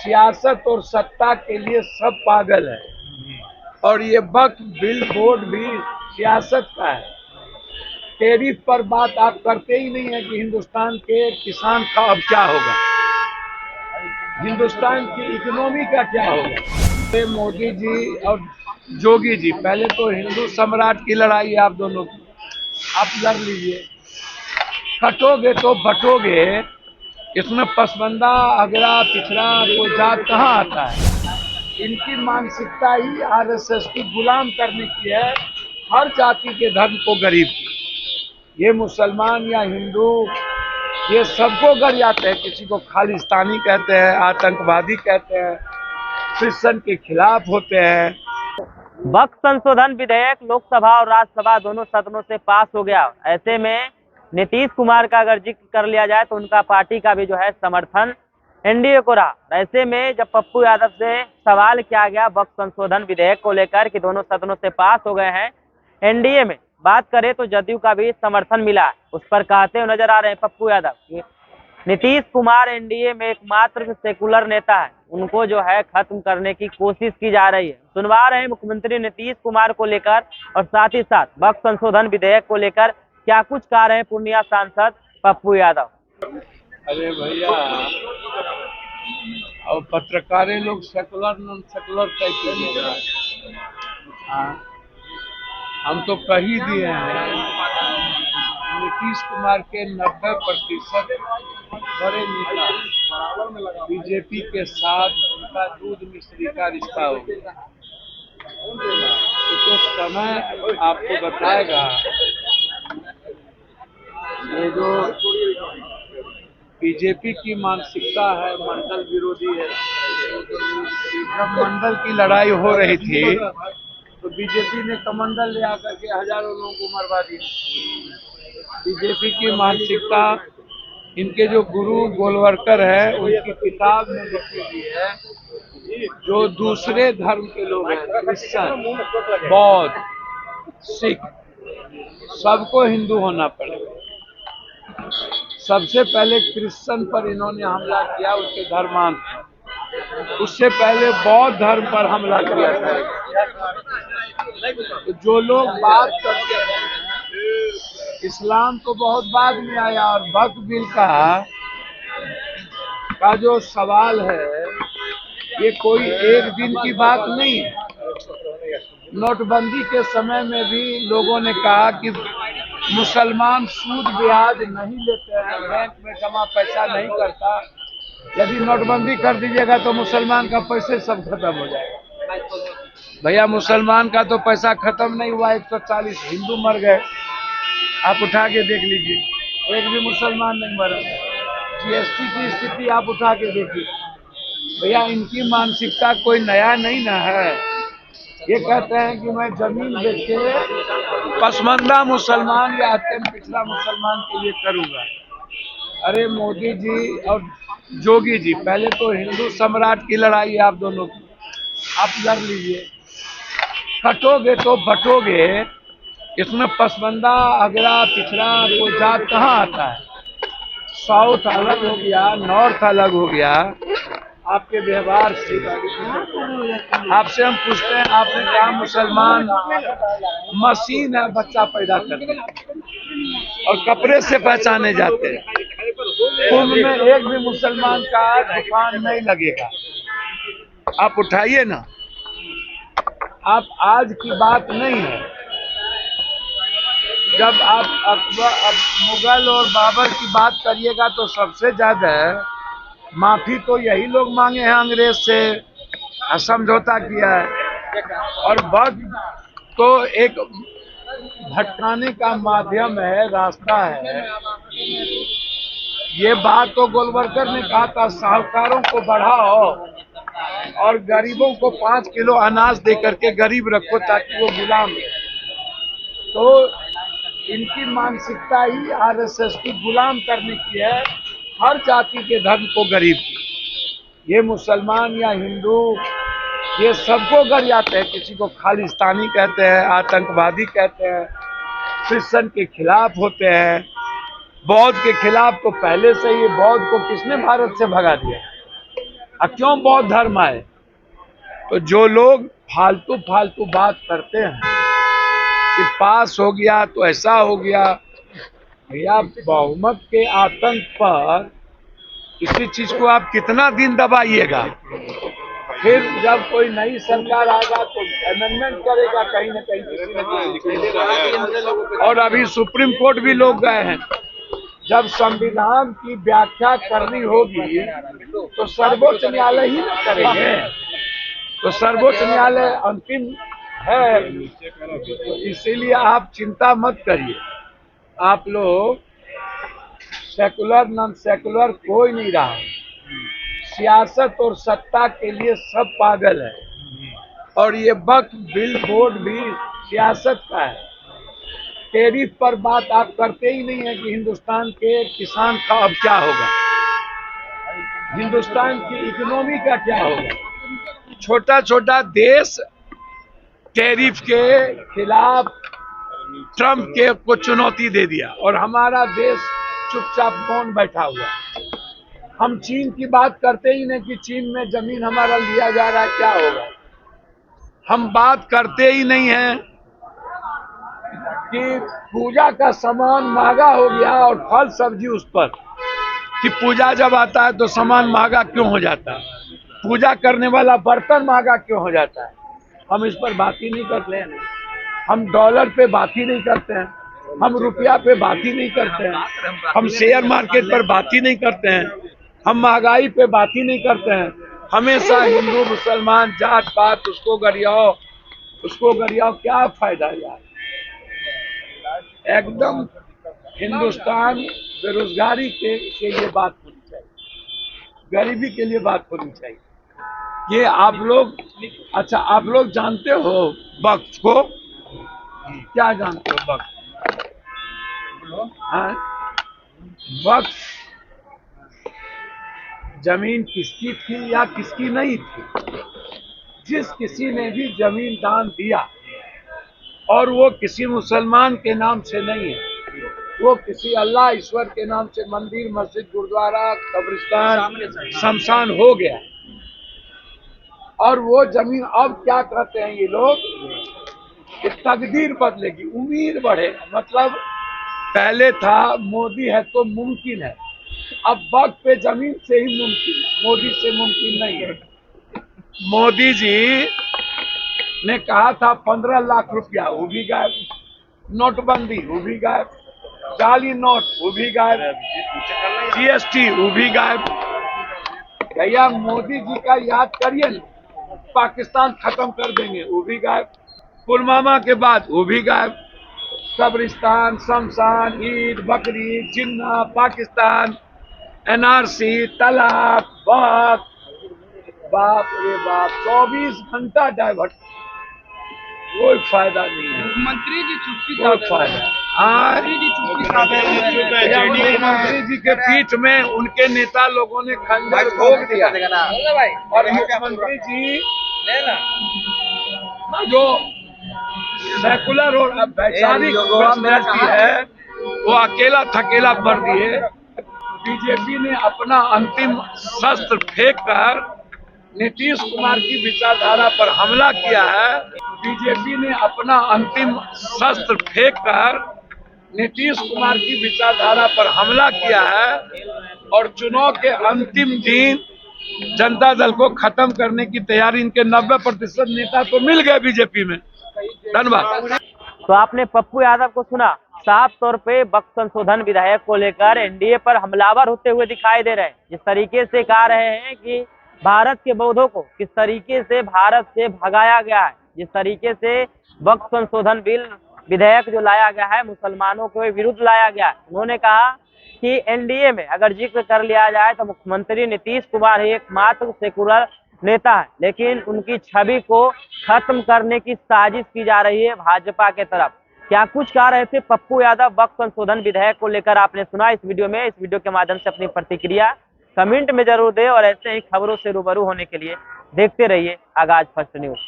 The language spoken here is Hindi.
सियासत और सत्ता के लिए सब पागल है और ये वक्फ बिल बोर्ड भी सियासत का है। टैरिफ पर बात आप करते ही नहीं है कि हिंदुस्तान के किसान का अब क्या होगा, हिंदुस्तान की इकोनॉमी का क्या होगा। मोदी जी और जोगी जी, पहले तो हिंदू सम्राट की लड़ाई है आप दोनों की, आप लड़ लीजिए, कटोगे तो बटोगे। इसमें पसमंदा अगड़ा पिछड़ा कोई जात कहाँ आता है। इनकी मानसिकता ही आरएसएस की गुलाम करने की है, हर जाति के धर्म को गरीब की। ये मुसलमान या हिंदू ये सबको गर जाते हैं, किसी को खालिस्तानी कहते हैं, आतंकवादी कहते हैं, क्रिश्चियन के खिलाफ होते हैं। वक्फ संशोधन विधेयक लोकसभा और राज्यसभा दोनों सदनों से पास हो गया। ऐसे में नीतीश कुमार का अगर जिक्र कर लिया जाए तो उनका पार्टी का भी जो है समर्थन एनडीए को रहा। ऐसे में जब पप्पू यादव से सवाल किया गया वक्फ संशोधन विधेयक को लेकर कि दोनों सदनों से पास हो गए हैं, एनडीए में बात करें तो जदयू का भी समर्थन मिला। उस पर कहते हुए नजर आ रहे हैं पप्पू यादव, नीतीश कुमार एनडीए में एकमात्र सेकुलर नेता है, उनको जो है खत्म करने की कोशिश की जा रही है। सुनवा रहे हैं मुख्यमंत्री नीतीश कुमार को लेकर और साथ ही साथ वक्फ संशोधन विधेयक को लेकर क्या कुछ कह रहे हैं पूर्णिया सांसद पप्पू यादव। अरे भैया, और पत्रकारें लोग सेकुलर नॉन सेकुलर तय कीजिएगा। हम तो कह ही दिए हैं, नीतीश कुमार के 90% बड़े नेता बीजेपी के साथ उनका दूध मिश्री का रिश्ता हो गया। तो समय आपको बताएगा। ये जो बीजेपी की मानसिकता है मंडल विरोधी है। जब मंडल की लड़ाई हो रही थी तो बीजेपी ने कमंडल ले आकर के हजारों लोगों को मरवा दिया। बीजेपी की मानसिकता, इनके जो गुरु गोलवरकर है उनकी किताब में लिखी हुई है, जो दूसरे धर्म के लोग हैं, क्रिश्चियन, बौद्ध, सिख, सबको हिंदू होना पड़ेगा। सबसे पहले क्रिश्चियन पर इन्होंने हमला किया, उसके धर्मांत पर। उससे पहले बौद्ध धर्म पर हमला किया था। तो जो लोग बात करते हैं, इस्लाम तो बहुत बाद में आया। और वक्फ बिल का जो सवाल है, ये कोई एक दिन की बात नहीं है। नोटबंदी के समय में भी लोगों ने कहा कि मुसलमान सूद ब्याज नहीं लेते हैं, बैंक में जमा पैसा नहीं करता, यदि नोटबंदी कर दीजिएगा तो मुसलमान का पैसे सब खत्म हो जाएगा। भैया, मुसलमान का तो पैसा खत्म नहीं हुआ, 140 हिंदू मर गए। आप उठा के देख लीजिए, एक भी मुसलमान नहीं मरा। जीएसटी की स्थिति आप उठा के देखिए। भैया, इनकी मानसिकता कोई नया नहीं ना है। ये कहते हैं कि मैं जमीन बेच के पसमंदा मुसलमान या अत्यंत पिछड़ा मुसलमान के लिए करूंगा। अरे मोदी जी और जोगी जी, पहले तो हिंदू सम्राट की लड़ाई है आप दोनों की, आप लड़ लीजिए, कटोगे तो बटोगे। इसमें पसमंदा अगड़ा पिछड़ा कोई जात कहाँ आता है। साउथ अलग हो गया, नॉर्थ अलग हो गया। आपके व्यवहार से आपसे हम पूछते हैं, आपने कहा मुसलमान मशीन है बच्चा पैदा करने और कपड़े से पहचाने जाते हैं। कुंभ में एक भी मुसलमान का दुकान नहीं लगेगा। आप उठाइए ना, आप आज की बात नहीं है। जब आप मुगल और बाबर की बात करिएगा तो सबसे ज्यादा माफी तो यही लोग मांगे हैं अंग्रेज से, समझौता किया है। और वक्त तो एक भटकाने का माध्यम है, रास्ता है। ये बात तो गोलवरकर ने कहा था, साहूकारों को बढ़ाओ और गरीबों को 5 किलो अनाज दे करके गरीब रखो ताकि वो गुलाम रहे। तो इनकी मानसिकता ही आरएसएस की गुलाम करने की है, हर जाति के धर्म को गरीब की। ये मुसलमान या हिंदू ये सबको गर जाते हैं, किसी को खालिस्तानी कहते हैं, आतंकवादी कहते हैं, क्रिश्चियन के खिलाफ होते हैं, बौद्ध के खिलाफ। तो पहले से ही बौद्ध को किसने भारत से भगा दिया। और क्यों बौद्ध धर्म आए? तो जो लोग फालतू फालतू बात करते हैं कि पास हो गया तो ऐसा हो गया, भैया बहुमत के आतंक पर किसी चीज को आप कितना दिन दबाइएगा? फिर जब कोई नई सरकार आएगा तो अमेंडमेंट करेगा कहीं न कहीं किसी न किसी। और अभी सुप्रीम कोर्ट भी लोग गए हैं। जब संविधान की व्याख्या करनी होगी तो सर्वोच्च न्यायालय ही न करेंगे। तो सर्वोच्च न्यायालय अंतिम है, तो इसीलिए आप चिंता मत करिए। आप लोग सेकुलर नॉन सेकुलर कोई नहीं रहा, सियासत और सत्ता के लिए सब पागल है। और ये वक्फ बिल बोर्ड भी सियासत का है। टैरिफ पर बात आप करते ही नहीं है कि हिंदुस्तान के किसान का अब क्या होगा, हिंदुस्तान की इकोनॉमी का क्या होगा। छोटा छोटा देश टैरिफ के खिलाफ ट्रम्प के को चुनौती दे दिया और हमारा देश चुपचाप मौन बैठा हुआ। हम चीन की बात करते ही नहीं कि चीन में जमीन हमारा लिया जा रहा है, क्या होगा। हम बात करते ही नहीं है कि पूजा का सामान महंगा हो गया और फल सब्जी उस पर, कि पूजा जब आता है तो सामान महंगा क्यों हो जाता है, पूजा करने वाला बर्तन महंगा क्यों हो जाता है। हम इस पर बात ही नहीं करते हैं। हम डॉलर पे बात ही नहीं करते हैं, हम रुपया पे बात ही नहीं करते हैं, हम शेयर मार्केट पर बात ही नहीं करते हैं, हम महंगाई पे बात ही नहीं करते हैं। हमेशा हिंदू मुसलमान जात पात उसको गरियाओ, क्या फायदा यार। एकदम हिंदुस्तान बेरोजगारी के लिए बात होनी चाहिए, गरीबी के लिए बात होनी चाहिए। ये आप लोग, अच्छा आप लोग जानते हो वक्फ को? क्या जानते हो वक्फ? हाँ, वक्फ जमीन किसकी थी या किसकी नहीं थी? जिस किसी ने भी जमीन दान दिया और वो किसी मुसलमान के नाम से नहीं है, वो किसी अल्लाह ईश्वर के नाम से मंदिर मस्जिद गुरुद्वारा कब्रिस्तान शमशान हो गया। और वो जमीन अब क्या कहते हैं ये लोग कि तकदीर बदलेगी, उम्मीद बढ़ेगा। मतलब पहले था मोदी है तो मुमकिन है, अब वक्त पे जमीन से ही मुमकिन है, मोदी से मुमकिन नहीं है। मोदी जी ने कहा था 15 लाख रुपया, वो भी गायब। नोटबंदी, वो भी गायब। जाली नोट, वो भी गायब। जीएसटी, वो भी गायब। भैया मोदी जी का याद करिए ना, पाकिस्तान खत्म कर देंगे, वो भी गायब। पुलवामा के बाद वो भी गायब। कब्रिस्तान, शमशान, ईद, बकरीद, जिन्ना, पाकिस्तान, एनआरसी, तलाक, बाप रे बाप, 24 घंटा डाइवर्ट, कोई फायदा नहीं है। मंत्री जी चुप्पी कोई फायदा। मुख्यमंत्री जी के पीठ में उनके नेता लोगों ने खंजर ठोक दिया और मुख्यमंत्री जी जो सेकुलर और वैचारिक पर्सनैलिटी है वो अकेला थकेला पड़ दिए। बीजेपी ने अपना अंतिम शस्त्र फेंक कर नीतीश कुमार की विचारधारा पर हमला किया है। बीजेपी ने अपना अंतिम शस्त्र फेंक कर नीतीश कुमार की विचारधारा पर हमला किया है और चुनाव के अंतिम दिन जनता दल को खत्म करने की तैयारी, इनके 90% नेता तो मिल गए बीजेपी में। धन्यवाद। तो आपने पप्पू यादव को सुना, साफ तौर पे वक्फ संशोधन विधेयक को लेकर एनडीए पर हमलावर होते हुए दिखाई दे रहे हैं। जिस तरीके से कह रहे हैं कि भारत के बौद्धों को किस तरीके से भारत से भगाया गया है, जिस तरीके से वक्फ संशोधन बिल विधेयक जो लाया गया है मुसलमानों के विरुद्ध लाया गया है। उन्होंने कहा कि एनडीए में अगर जिक्र कर लिया जाए तो मुख्यमंत्री नीतीश कुमार ही एकमात्र सेकुलर नेता है, लेकिन उनकी छवि को खत्म करने की साजिश की जा रही है भाजपा के तरफ। क्या कुछ कह रहे थे पप्पू यादव वक्फ संशोधन विधेयक को लेकर आपने सुना इस वीडियो में। इस वीडियो के माध्यम से अपनी प्रतिक्रिया कमेंट में जरूर दें और ऐसे ही खबरों से रूबरू होने के लिए देखते रहिए आगाज फर्स्ट न्यूज।